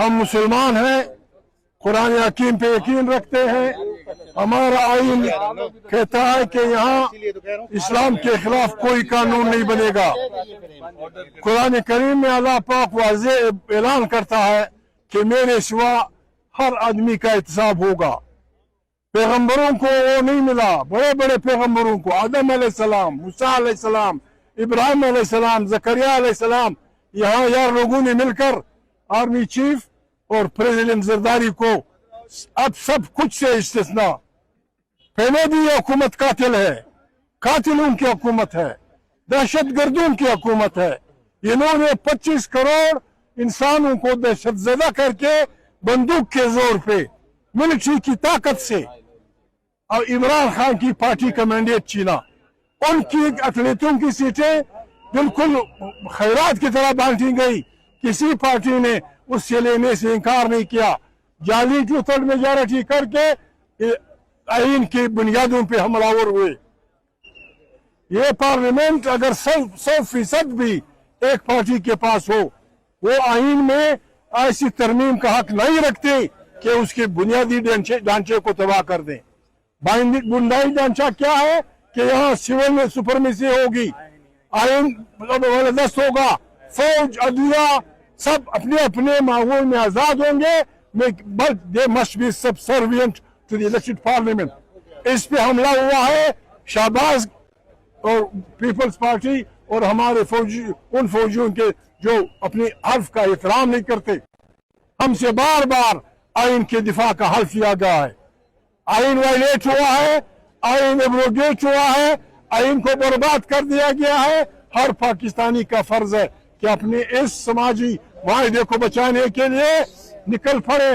हम मुसलमान हैं, कुरान हकीम पे यकीन रखते हैं। हमारा आइन कहता है कि यहाँ इस्लाम के खिलाफ कोई कानून नहीं बनेगा। कुरान करीम में अल्लाह पाक वाज़ेह ऐलान करता है कि मेरे सिवा हर आदमी का एहतसाब होगा। पैगंबरों को वो नहीं मिला, बड़े बड़े पैगंबरों को, आदम अलैहिस्सलाम, मूसा अलैहिस्सलाम, इब्राहिम अलैहिस्सलाम, ज़करिया अलैहिस्सलाम, यहाँ यार लोगों ने मिलकर आर्मी चीफ और प्रेसिडेंट जरदारी को अब सब कुछ से इस्तिस्ना, पहले भी ये हुकूमत कातिल है, कातिलों की हुकूमत है, दहशत गर्दों की हुकूमत है। इन्होंने 25 करोड़ इंसानों को दहशत ज़दा करके बंदूक के जोर पे मिलिट्री की ताकत से और इमरान खान की पार्टी का मैंडेट छीना। उनकी अकलियतों की सीटें बिल्कुल खैरात की तरह बांटी गई, किसी पार्टी ने उससे लेने से इनकार नहीं किया। जाली टू-थर्ड मेजॉरिटी करके आइन की बुनियादों पे हमलावर हुए। ये पार्लियामेंट अगर 100% भी एक पार्टी के पास हो, वो आइन में ऐसी तरमीम का हक नहीं रखते कि उसके बुनियादी ढांचे को तबाह कर दें। बुनियादी ढांचा क्या है कि यहाँ सिविल में सुपरमेसी होगी, आइन दस्त होगा, फौज अदलिया सब अपने अपने माहौल में आजाद होंगे, but they must be subservient to the elected parliament। इस पे हमला हुआ है शाहबाज और पीपल्स पार्टी और हमारे फौजी, उन फौजियों के जो अपनी हल्फ का एहतराम नहीं करते। हमसे बार बार आइन के दिफा का हल्फ किया गया है। आइन वायलेट हुआ है, आइन एब्रोगेट हुआ है, आइन को बर्बाद कर दिया गया है। हर पाकिस्तानी का फर्ज है कि अपने इस समाजी वायदे को बचाने के लिए निकल पड़े।